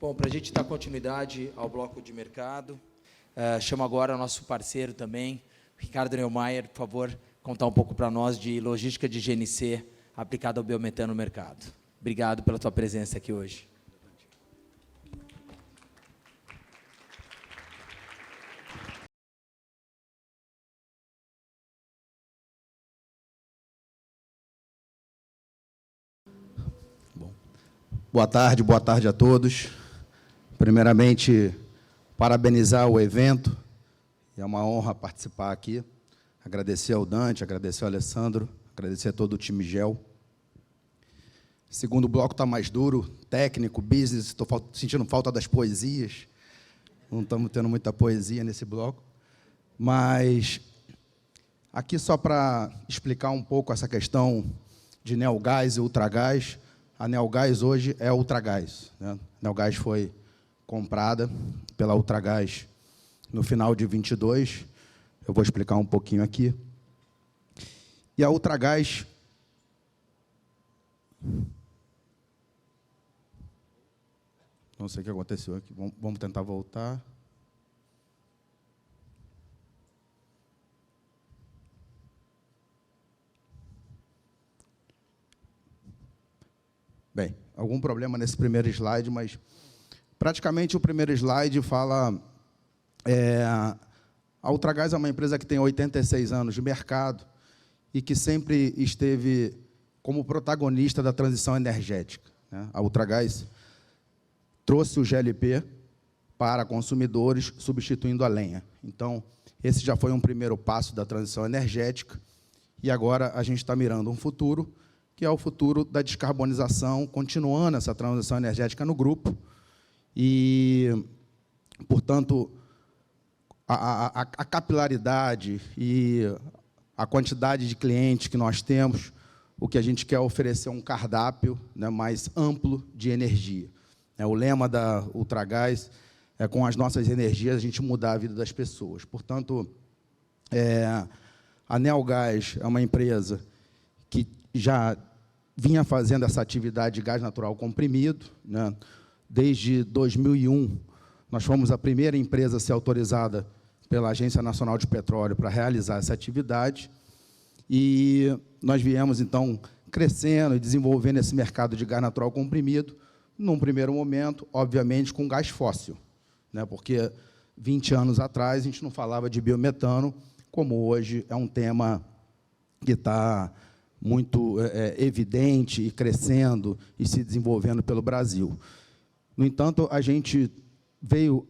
Bom, para a gente dar continuidade ao bloco de mercado, chamo agora o nosso parceiro também, Ricardo Neumayer, por favor, contar um pouco para nós de logística de GNC aplicada ao biometano no mercado. Obrigado pela tua presença aqui hoje. Boa tarde a todos. Primeiramente, parabenizar o evento. É uma honra participar aqui. Agradecer ao Dante, agradecer ao Alessandro, agradecer a todo o time GEL. Segundo bloco está mais duro, técnico, business, estou sentindo falta das poesias. Não estamos tendo muita poesia nesse bloco. Mas, aqui só para explicar um pouco essa questão de Neogás e Ultragás. A Neogás hoje é a Ultragás, né? A Neogás foi comprada pela Ultragás no final de 22. Eu vou explicar um pouquinho aqui. E a Ultragás... Não sei o que aconteceu aqui. Vamos tentar voltar. Bem, algum problema nesse primeiro slide, mas praticamente o primeiro slide fala... a Ultragás é uma empresa que tem 86 anos de mercado e que sempre esteve como protagonista da transição energética, né? A Ultragás trouxe o GLP para consumidores, substituindo a lenha. Então, esse já foi um primeiro passo da transição energética e agora a gente está mirando um futuro, que é o futuro da descarbonização, continuando essa transição energética no grupo. E, portanto, a capilaridade e a quantidade de clientes que nós temos, o que a gente quer oferecer é um cardápio, né, mais amplo de energia. O lema da Ultragás é, com as nossas energias, a gente mudar a vida das pessoas. Portanto, a Neogás é uma empresa que já vinha fazendo essa atividade de gás natural comprimido, né? Desde 2001, nós fomos a primeira empresa a ser autorizada pela Agência Nacional de Petróleo para realizar essa atividade, e nós viemos, então, crescendo e desenvolvendo esse mercado de gás natural comprimido, num primeiro momento, obviamente, com gás fóssil, né? Porque 20 anos atrás a gente não falava de biometano, como hoje é um tema que está muito evidente e crescendo e se desenvolvendo pelo Brasil. No entanto, a gente veio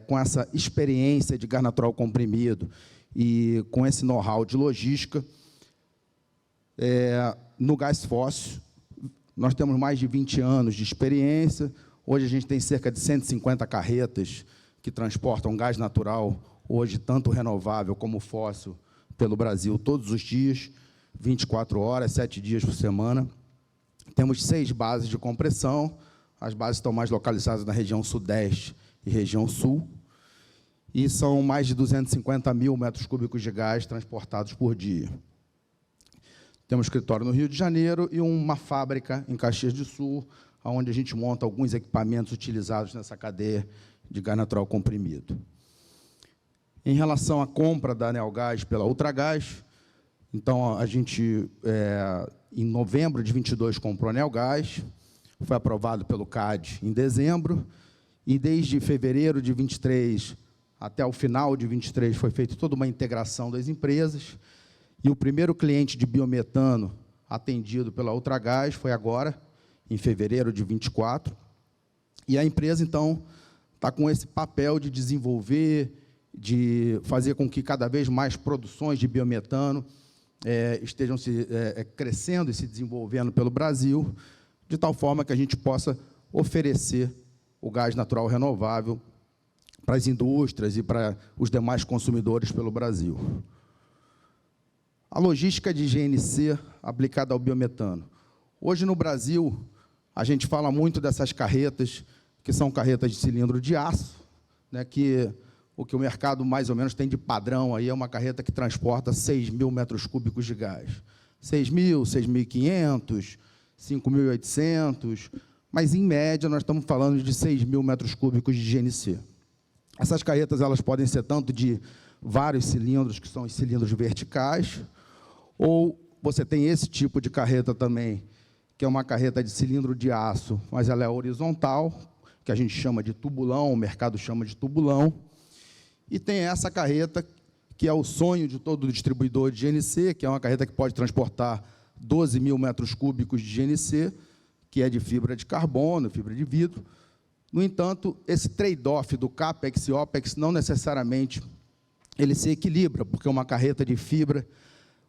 com essa experiência de gás natural comprimido e com esse know-how de logística no gás fóssil. Nós temos mais de 20 anos de experiência. Hoje a gente tem cerca de 150 carretas que transportam gás natural, hoje tanto renovável como fóssil, pelo Brasil todos os dias, 24 horas, 7 dias por semana. Temos 6 bases de compressão. As bases estão mais localizadas na região sudeste e região sul. E são mais de 250 mil metros cúbicos de gás transportados por dia. Temos um escritório no Rio de Janeiro e uma fábrica em Caxias do Sul, onde a gente monta alguns equipamentos utilizados nessa cadeia de gás natural comprimido. Em relação à compra da Neogás pela Ultragás, então, a gente, em novembro de 22, comprou a Neogás, foi aprovado pelo CAD em dezembro, e desde fevereiro de 23 até o final de 23 foi feita toda uma integração das empresas, e o primeiro cliente de biometano atendido pela Ultragás foi agora, em fevereiro de 24, e a empresa, então, está com esse papel de desenvolver, de fazer com que cada vez mais produções de biometano estejam crescendo e se desenvolvendo pelo Brasil, de tal forma que a gente possa oferecer o gás natural renovável para as indústrias e para os demais consumidores pelo Brasil. A logística de GNC aplicada ao biometano. Hoje, no Brasil, a gente fala muito dessas carretas, que são carretas de cilindro de aço, né, que o que o mercado mais ou menos tem de padrão aí é uma carreta que transporta 6.000 metros cúbicos de gás. 6.000, 6.500, 5.800, mas, em média, nós estamos falando de 6 mil metros cúbicos de GNC. Essas carretas elas podem ser tanto de vários cilindros, que são os cilindros verticais, ou você tem esse tipo de carreta também, que é uma carreta de cilindro de aço, mas ela é horizontal, que a gente chama de tubulão, o mercado chama de tubulão. E tem essa carreta, que é o sonho de todo distribuidor de GNC, que é uma carreta que pode transportar 12 mil metros cúbicos de GNC, que é de fibra de carbono, fibra de vidro. No entanto, esse trade-off do CAPEX e OPEX não necessariamente ele se equilibra, porque uma carreta de fibra,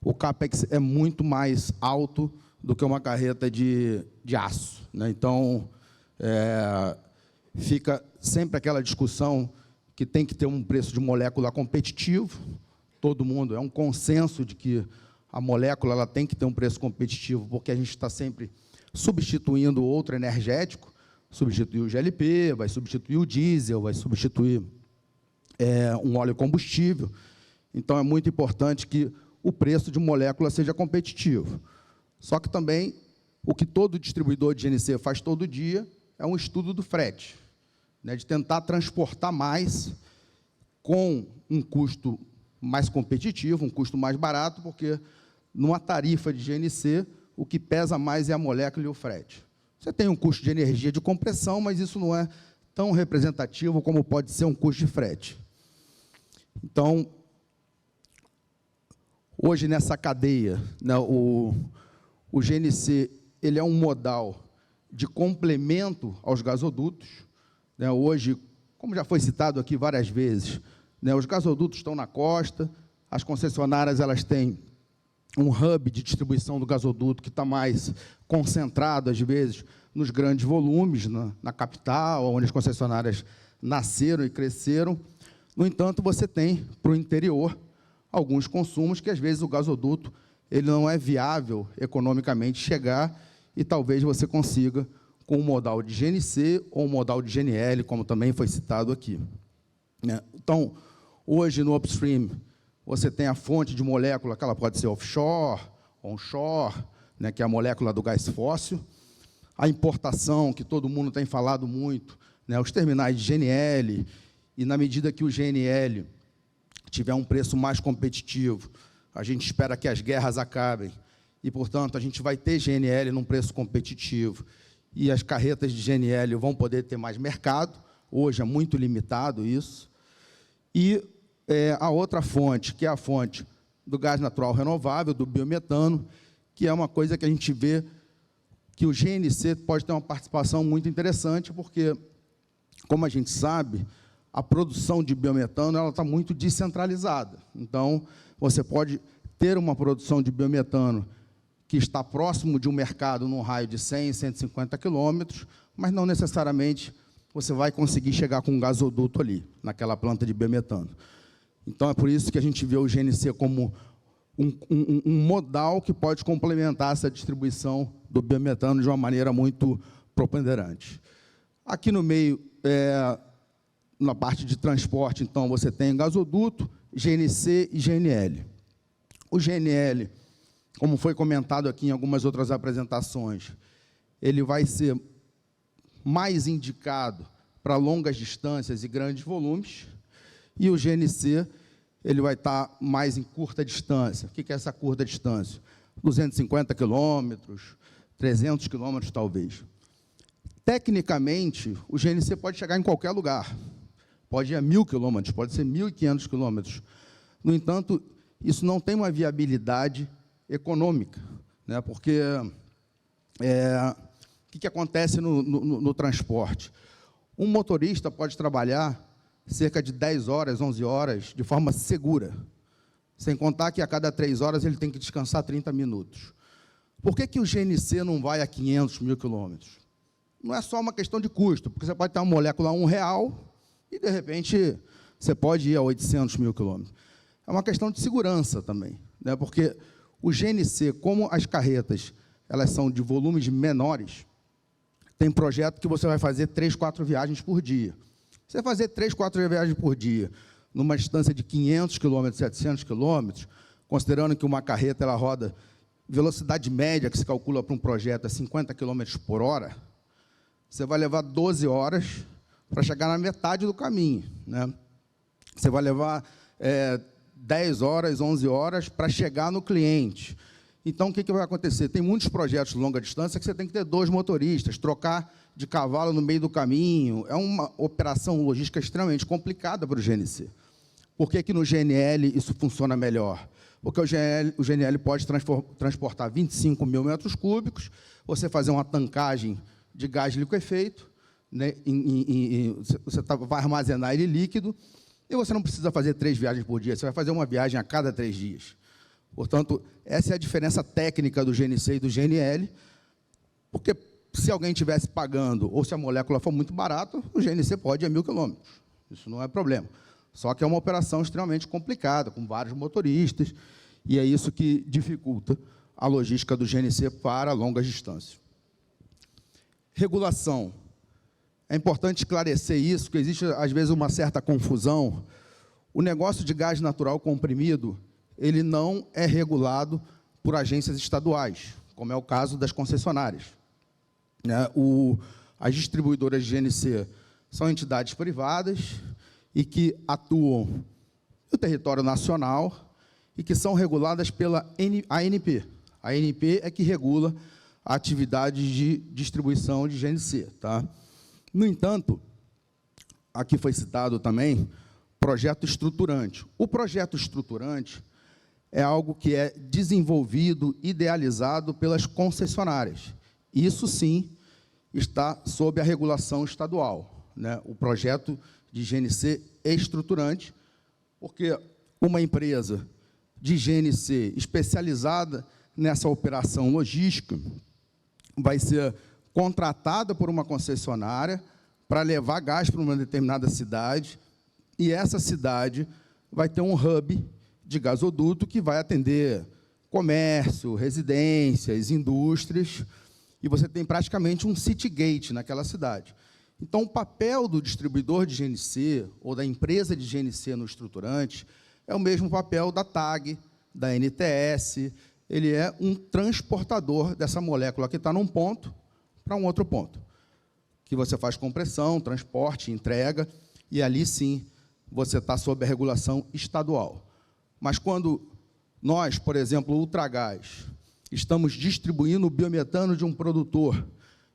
o CAPEX é muito mais alto do que uma carreta de aço, né? Então, fica sempre aquela discussão que tem que ter um preço de molécula competitivo. Todo mundo, é um consenso de que a molécula ela tem que ter um preço competitivo, porque a gente está sempre substituindo outro energético, substituir o GLP, vai substituir o diesel, vai substituir um óleo combustível. Então, é muito importante que o preço de molécula seja competitivo. Só que também, o que todo distribuidor de GNC faz todo dia é um estudo do frete, né, de tentar transportar mais com um custo mais competitivo, um custo mais barato, porque, numa tarifa de GNC, o que pesa mais é a molécula e o frete. Você tem um custo de energia de compressão, mas isso não é tão representativo como pode ser um custo de frete. Então, hoje, nessa cadeia, né, o GNC ele é um modal de complemento aos gasodutos, né? Hoje, como já foi citado aqui várias vezes, né, os gasodutos estão na costa, as concessionárias elas têm um hub de distribuição do gasoduto que está mais concentrado, às vezes, nos grandes volumes, na capital, onde as concessionárias nasceram e cresceram. No entanto, você tem, para o interior, alguns consumos que, às vezes, o gasoduto ele não é viável economicamente chegar, e talvez você consiga com um modal de GNC ou um modal de GNL, como também foi citado aqui, né? Então, hoje, no upstream, você tem a fonte de molécula, que ela pode ser offshore, onshore, né, que é a molécula do gás fóssil, a importação, que todo mundo tem falado muito, né, os terminais de GNL, e, na medida que o GNL tiver um preço mais competitivo, a gente espera que as guerras acabem, e, portanto, a gente vai ter GNL num preço competitivo, e as carretas de GNL vão poder ter mais mercado. Hoje é muito limitado isso. E a outra fonte, que é a fonte do gás natural renovável, do biometano, que é uma coisa que a gente vê que o GNC pode ter uma participação muito interessante, porque, como a gente sabe, a produção de biometano ela está muito descentralizada. Então, você pode ter uma produção de biometano que está próximo de um mercado num raio de 100, 150 quilômetros, mas não necessariamente você vai conseguir chegar com um gasoduto ali, naquela planta de biometano. Então, é por isso que a gente vê o GNC como um modal que pode complementar essa distribuição do biometano de uma maneira muito preponderante. Aqui no meio, na parte de transporte, então, você tem gasoduto, GNC e GNL. O GNL, como foi comentado aqui em algumas outras apresentações, ele vai ser mais indicado para longas distâncias e grandes volumes, e o GNC ele vai estar mais em curta distância. O que é essa curta distância? 250 quilômetros, 300 quilômetros, talvez. Tecnicamente, o GNC pode chegar em qualquer lugar. Pode ir a 1.000 quilômetros, pode ser 1.500 quilômetros. No entanto, isso não tem uma viabilidade econômica, né? Porque o que acontece no transporte? Um motorista pode trabalhar cerca de 10 horas, 11 horas, de forma segura, sem contar que a cada 3 horas ele tem que descansar 30 minutos. Por que o GNC não vai a 500 mil quilômetros? Não é só uma questão de custo, porque você pode ter uma molécula a R$1 e, de repente, você pode ir a 800 mil quilômetros. É uma questão de segurança também, né? Porque o GNC, como as carretas elas são de volumes menores, tem projeto que você vai fazer 3, 4 viagens por dia. Você fazer 3, 4 viagens por dia, numa distância de 500 quilômetros, 700 quilômetros, considerando que uma carreta ela roda, velocidade média que se calcula para um projeto é 50 quilômetros por hora, você vai levar 12 horas para chegar na metade do caminho, né? Você vai levar 10 horas, 11 horas para chegar no cliente. Então, o que vai acontecer? Tem muitos projetos de longa distância que você tem que ter 2 motoristas, trocar de cavalo no meio do caminho. É uma operação logística extremamente complicada para o GNC. Por que no GNL isso funciona melhor? Porque o GNL pode transportar 25 mil metros cúbicos, você fazer uma tancagem de gás liquefeito, né, você vai armazenar ele líquido, e você não precisa fazer 3 viagens por dia, você vai fazer uma viagem a cada 3 dias. Portanto, essa é a diferença técnica do GNC e do GNL, porque se alguém estivesse pagando, ou se a molécula for muito barata, o GNC pode ir a 1.000 quilômetros. Isso não é problema. Só que é uma operação extremamente complicada, com vários motoristas, e é isso que dificulta a logística do GNC para longas distâncias. Regulação. É importante esclarecer isso, porque existe, às vezes, uma certa confusão. O negócio de gás natural comprimido, ele não é regulado por agências estaduais, como é o caso das concessionárias. As distribuidoras de GNC são entidades privadas e que atuam no território nacional e que são reguladas pela ANP. A ANP é que regula a atividade de distribuição de GNC. Tá? No entanto, aqui foi citado também projeto estruturante. O projeto estruturante é algo que é desenvolvido, idealizado pelas concessionárias. Isso, sim, está sob a regulação estadual, né? O projeto de GNC estruturante, porque uma empresa de GNC especializada nessa operação logística vai ser contratada por uma concessionária para levar gás para uma determinada cidade, e essa cidade vai ter um hub de gasoduto que vai atender comércio, residências, indústrias, e você tem praticamente um city gate naquela cidade. Então, o papel do distribuidor de GNC ou da empresa de GNC no estruturante é o mesmo papel da TAG, da NTS. Ele é um transportador dessa molécula que está num ponto para um outro ponto, que você faz compressão, transporte, entrega, e ali, sim, você está sob a regulação estadual. Mas quando nós, por exemplo, Ultragaz, estamos distribuindo o biometano de um produtor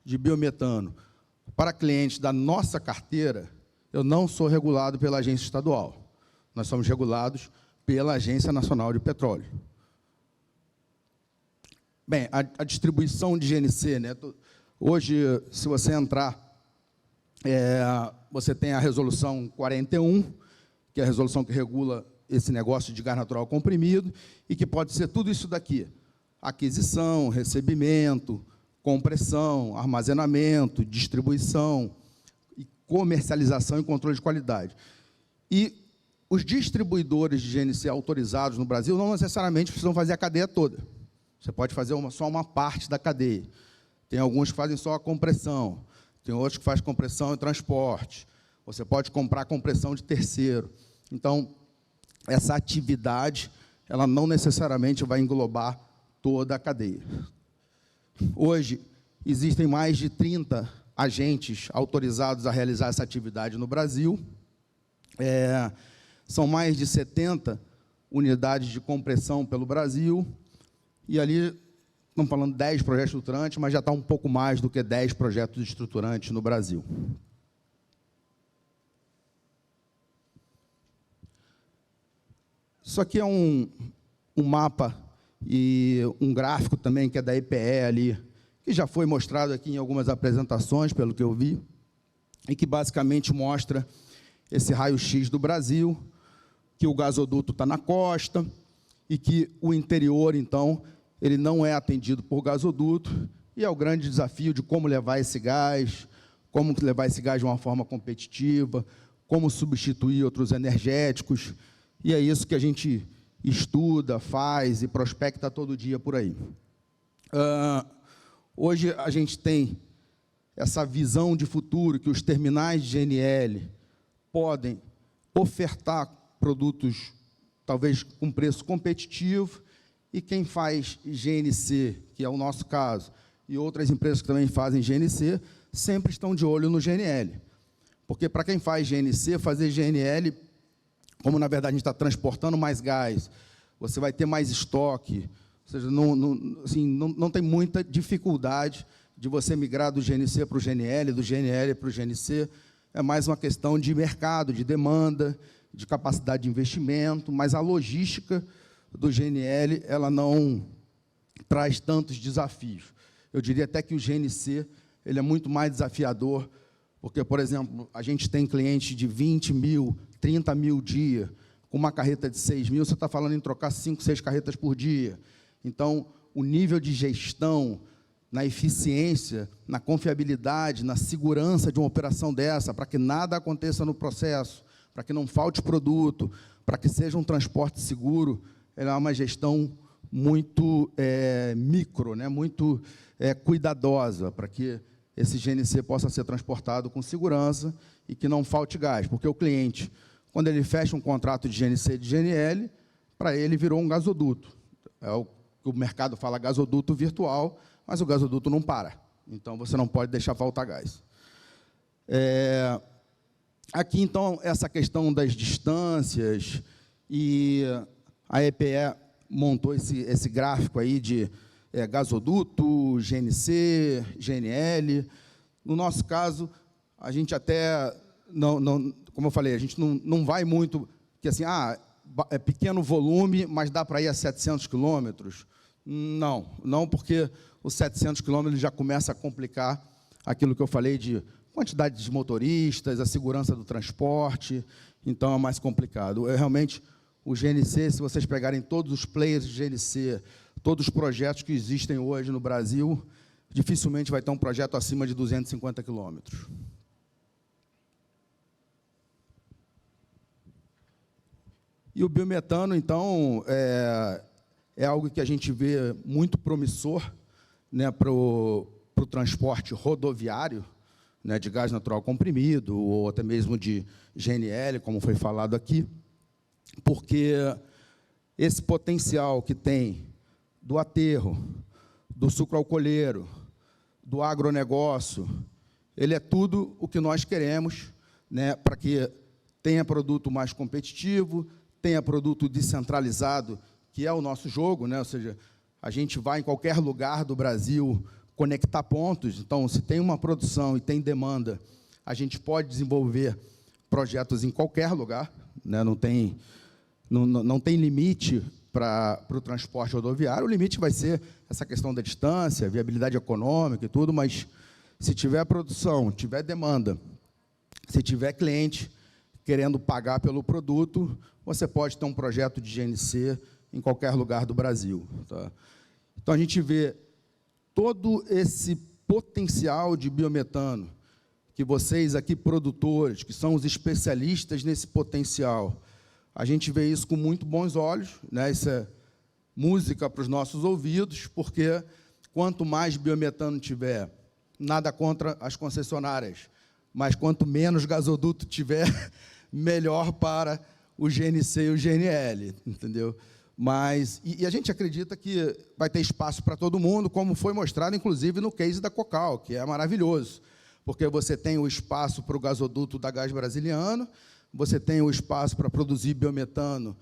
de biometano para clientes da nossa carteira, eu não sou regulado pela agência estadual. Nós somos regulados pela Agência Nacional de Petróleo. Bem, a distribuição de GNC, né? Hoje, se você entrar, você tem a resolução 41, que é a resolução que regula esse negócio de gás natural comprimido, e que pode ser tudo isso daqui: aquisição, recebimento, compressão, armazenamento, distribuição, e comercialização e controle de qualidade. E os distribuidores de GNC autorizados no Brasil não necessariamente precisam fazer a cadeia toda. Você pode fazer só uma parte da cadeia. Tem alguns que fazem só a compressão, tem outros que fazem compressão e transporte. Você pode comprar compressão de terceiro. Então, essa atividade, ela não necessariamente vai englobar toda a cadeia. Hoje, existem mais de 30 agentes autorizados a realizar essa atividade no Brasil. São mais de 70 unidades de compressão pelo Brasil, e ali estamos falando de 10 projetos estruturantes, mas já está um pouco mais do que 10 projetos estruturantes no Brasil. Isso aqui é um mapa e um gráfico também, que é da EPE ali, que já foi mostrado aqui em algumas apresentações, pelo que eu vi, e que basicamente mostra esse raio-x do Brasil, que o gasoduto está na costa, e que o interior, então, ele não é atendido por gasoduto, e é o grande desafio de como levar esse gás de uma forma competitiva, como substituir outros energéticos, e é isso que a gente estuda, faz e prospecta todo dia por aí. Hoje a gente tem essa visão de futuro que os terminais de GNL podem ofertar produtos, talvez com preço competitivo, e quem faz GNC, que é o nosso caso, e outras empresas que também fazem GNC, sempre estão de olho no GNL. Porque, para quem faz GNC, fazer GNL, como, na verdade, a gente está transportando mais gás, você vai ter mais estoque, ou seja, não tem muita dificuldade de você migrar do GNC para o GNL, do GNL para o GNC. É mais uma questão de mercado, de demanda, de capacidade de investimento, mas a logística do GNL ela não traz tantos desafios. Eu diria até que o GNC ele é muito mais desafiador, porque, por exemplo, a gente tem clientes de 20 mil, 30 mil dia, com uma carreta de 6 mil, você está falando em trocar 5, 6 carretas por dia. Então, o nível de gestão, na eficiência, na confiabilidade, na segurança de uma operação dessa, para que nada aconteça no processo, para que não falte produto, para que seja um transporte seguro, ela é uma gestão muito micro, né, muito cuidadosa, para que esse GNC possa ser transportado com segurança e que não falte gás, porque o cliente, quando ele fecha um contrato de GNC e de GNL, para ele virou um gasoduto. É o que o mercado fala gasoduto virtual, mas o gasoduto não para. Então, você não pode deixar faltar gás. Aqui, então, essa questão das distâncias, e a EPE montou esse gráfico aí de gasoduto, GNC, GNL. No nosso caso, a gente até, como eu falei, a gente não vai muito, que assim, é pequeno volume, mas dá para ir a 700 quilômetros. Não, porque os 700 quilômetros já começa a complicar aquilo que eu falei de quantidade de motoristas, a segurança do transporte, então é mais complicado. Realmente, o GNC, se vocês pegarem todos os players de GNC, todos os projetos que existem hoje no Brasil, dificilmente vai ter um projeto acima de 250 quilômetros. E o biometano, então, é algo que a gente vê muito promissor, né, para o transporte rodoviário, né, de gás natural comprimido, ou até mesmo de GNL, como foi falado aqui, porque esse potencial que tem do aterro, do sucroalcooleiro, do agronegócio, ele é tudo o que nós queremos, né, para que tenha produto mais competitivo, tenha produto descentralizado, que é o nosso jogo, né, ou seja, a gente vai em qualquer lugar do Brasil conectar pontos. Então, se tem uma produção e tem demanda, a gente pode desenvolver projetos em qualquer lugar, né, não tem limite para o transporte rodoviário. O limite vai ser essa questão da distância, viabilidade econômica e tudo, mas se tiver produção, tiver demanda, se tiver cliente querendo pagar pelo produto, você pode ter um projeto de GNC em qualquer lugar do Brasil. Tá? Então, a gente vê todo esse potencial de biometano, que vocês aqui, produtores, que são os especialistas nesse potencial, a gente vê isso com muito bons olhos, né? Isso é música para os nossos ouvidos, porque quanto mais biometano tiver, nada contra as concessionárias, mas quanto menos gasoduto tiver, melhor para o GNC e o GNL, entendeu? Mas, e a gente acredita que vai ter espaço para todo mundo, como foi mostrado, inclusive, no case da Cocal, que é maravilhoso, porque você tem o espaço para o gasoduto da Gás Brasiliano, você tem o espaço para produzir biometano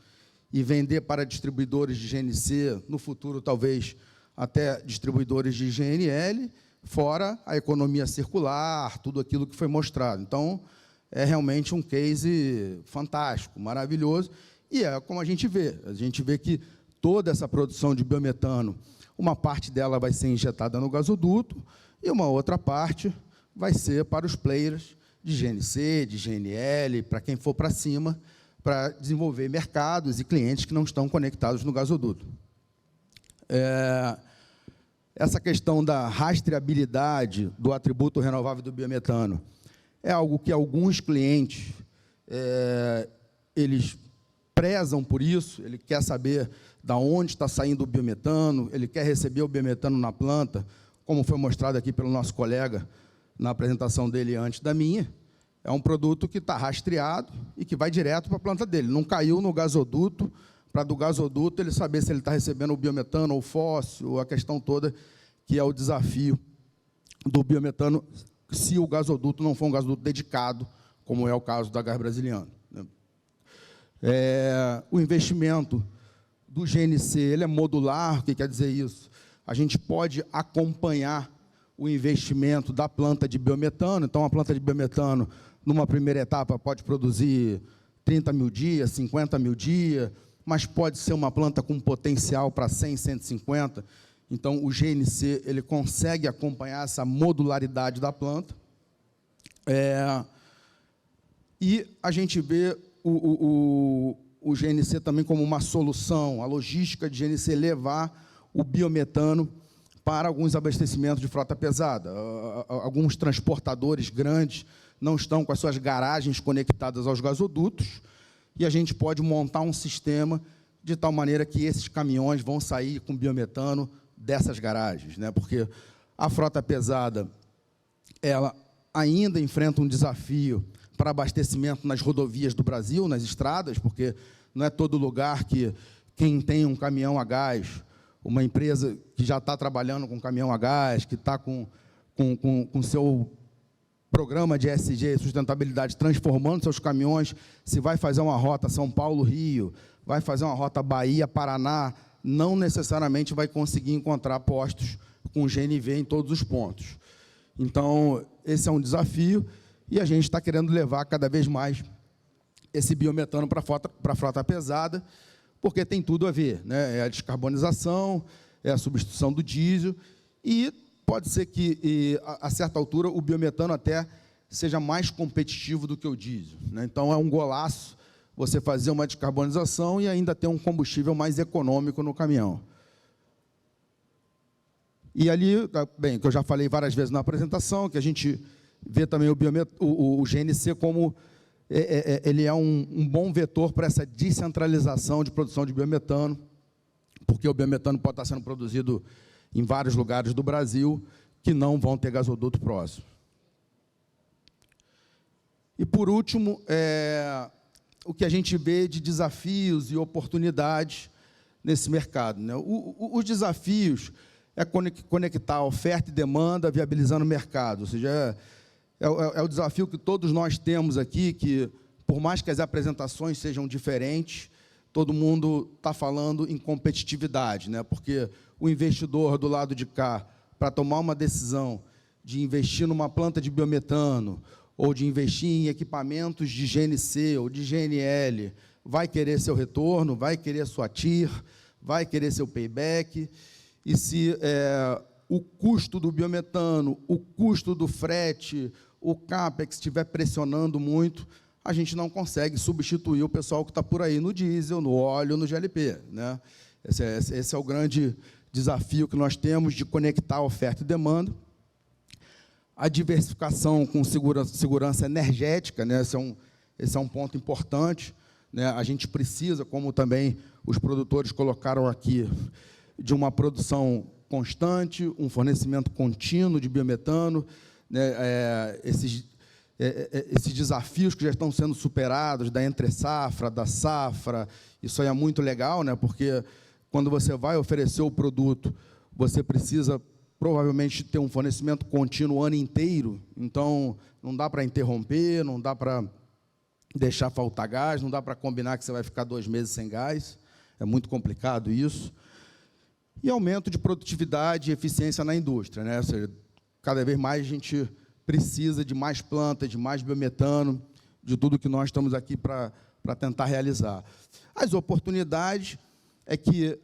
e vender para distribuidores de GNC, no futuro, talvez, até distribuidores de GNL, fora a economia circular, tudo aquilo que foi mostrado. Então, é realmente um case fantástico, maravilhoso, e é como a gente vê que toda essa produção de biometano, uma parte dela vai ser injetada no gasoduto e uma outra parte vai ser para os players de GNC, de GNL, para quem for para cima, para desenvolver mercados e clientes que não estão conectados no gasoduto. Essa questão da rastreabilidade do atributo renovável do biometano é algo que alguns clientes eles prezam por isso, ele quer saber de onde está saindo o biometano, ele quer receber o biometano na planta, como foi mostrado aqui pelo nosso colega na apresentação dele antes da minha. É um produto que está rastreado e que vai direto para a planta dele. Não caiu no gasoduto, para do gasoduto ele saber se ele está recebendo o biometano ou fóssil, a questão toda, que é o desafio do biometano se o gasoduto não for um gasoduto dedicado, como é o caso da Gás Brasiliana. O investimento do GNC ele é modular. O que quer dizer isso? A gente pode acompanhar o investimento da planta de biometano. Então, a planta de biometano, numa primeira etapa, pode produzir 30 mil dias, 50 mil dias, mas pode ser uma planta com potencial para 100, 150. Então, o GNC ele consegue acompanhar essa modularidade da planta. E a gente vê o GNC também como uma solução, a logística de GNC levar o biometano para alguns abastecimentos de frota pesada. Alguns transportadores grandes não estão com as suas garagens conectadas aos gasodutos, e a gente pode montar um sistema de tal maneira que esses caminhões vão sair com biometano dessas garagens, né? Porque a frota pesada ela ainda enfrenta um desafio para abastecimento nas rodovias do Brasil, nas estradas, porque não é todo lugar que quem tem um caminhão a gás, uma empresa que já está trabalhando com caminhão a gás, que está com seu programa de ESG, sustentabilidade, transformando seus caminhões, se vai fazer uma rota São Paulo-Rio, vai fazer uma rota Bahia-Paraná, não necessariamente vai conseguir encontrar postos com GNV em todos os pontos. Então, esse é um desafio, e a gente está querendo levar cada vez mais esse biometano para a frota pesada, porque tem tudo a ver, né? É a descarbonização, é a substituição do diesel, e pode ser que, a certa altura, o biometano até seja mais competitivo do que o diesel, né? Então, é um golaço você fazer uma descarbonização e ainda ter um combustível mais econômico no caminhão. E ali, bem, que eu já falei várias vezes na apresentação, que a gente vê também o GNC como ele é um bom vetor para essa descentralização de produção de biometano, porque o biometano pode estar sendo produzido em vários lugares do Brasil que não vão ter gasoduto próximo. E, por último, o que a gente vê de desafios e oportunidades nesse mercado, né? Os desafios é conectar oferta e demanda, viabilizando o mercado, ou seja, é o desafio que todos nós temos aqui, que, por mais que as apresentações sejam diferentes, todo mundo está falando em competitividade, né? Porque o investidor do lado de cá, para tomar uma decisão de investir numa planta de biometano, ou de investir em equipamentos de GNC ou de GNL, vai querer seu retorno, vai querer sua TIR, vai querer seu payback, e se o custo do biometano, o custo do frete, o CAPEX estiver pressionando muito, a gente não consegue substituir o pessoal que está por aí no diesel, no óleo, no GLP, né? Esse é o grande desafio que nós temos de conectar oferta e demanda. A diversificação com segurança energética, né? Esse é um ponto importante, né? A gente precisa, como também os produtores colocaram aqui, de uma produção constante, um fornecimento contínuo de biometano, né? Esses desafios que já estão sendo superados, da entre-safra, da safra, isso aí é muito legal, né? Porque quando você vai oferecer o produto, você precisa provavelmente ter um fornecimento contínuo o ano inteiro, então não dá para interromper, não dá para deixar faltar gás, não dá para combinar que você vai ficar 2 meses sem gás, é muito complicado isso. E aumento de produtividade e eficiência na indústria, né? Ou seja, cada vez mais a gente precisa de mais plantas, de mais biometano, de tudo que nós estamos aqui para tentar realizar. As oportunidades é que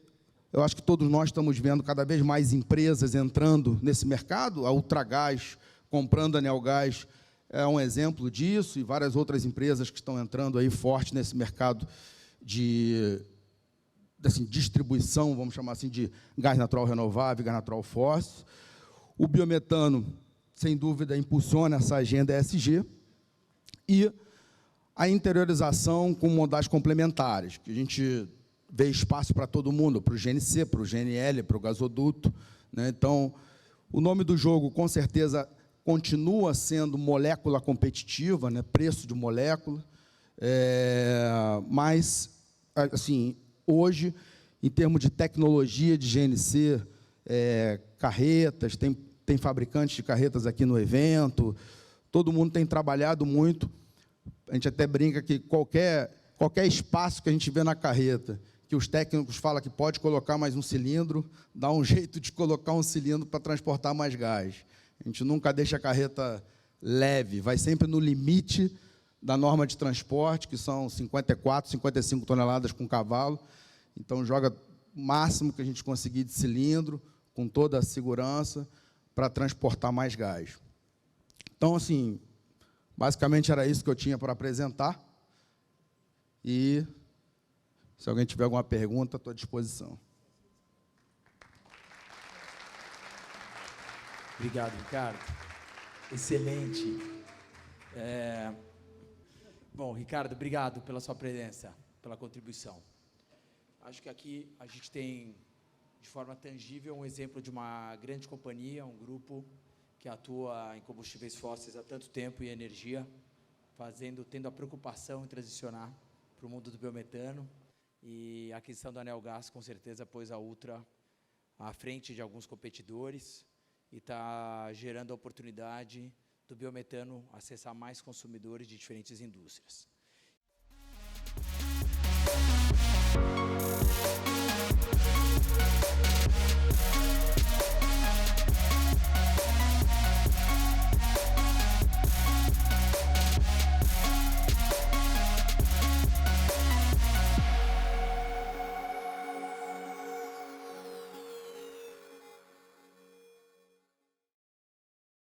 eu acho que todos nós estamos vendo cada vez mais empresas entrando nesse mercado. A Ultragás, comprando a Neogás, é um exemplo disso, e várias outras empresas que estão entrando aí forte nesse mercado de distribuição, vamos chamar assim, de gás natural renovável, gás natural fóssil. O biometano, sem dúvida, impulsiona essa agenda ESG, e a interiorização com modais complementares, que a gente vê espaço para todo mundo, para o GNC, para o GNL, para o gasoduto, né? Então, o nome do jogo, com certeza, continua sendo molécula competitiva, né? Preço de molécula, mas, assim, hoje, em termos de tecnologia de GNC, carretas, tem tem fabricantes de carretas aqui no evento, todo mundo tem trabalhado muito. A gente até brinca que qualquer espaço que a gente vê na carreta, que os técnicos falam que pode colocar mais um cilindro, dá um jeito de colocar um cilindro para transportar mais gás. A gente nunca deixa a carreta leve, vai sempre no limite da norma de transporte, que são 54, 55 toneladas com cavalo. Então, joga o máximo que a gente conseguir de cilindro, com toda a segurança, para transportar mais gás. Então, assim, basicamente era isso que eu tinha para apresentar. E, se alguém tiver alguma pergunta, estou à disposição. Obrigado, Ricardo. Excelente. Bom, Ricardo, obrigado pela sua presença, pela contribuição. Acho que aqui a gente tem, de forma tangível, um exemplo de uma grande companhia, um grupo que atua em combustíveis fósseis há tanto tempo e energia, tendo a preocupação em transicionar para o mundo do biometano. E a aquisição da Anel Gás, com certeza, pôs a Ultra à frente de alguns competidores e está gerando a oportunidade do biometano acessar mais consumidores de diferentes indústrias.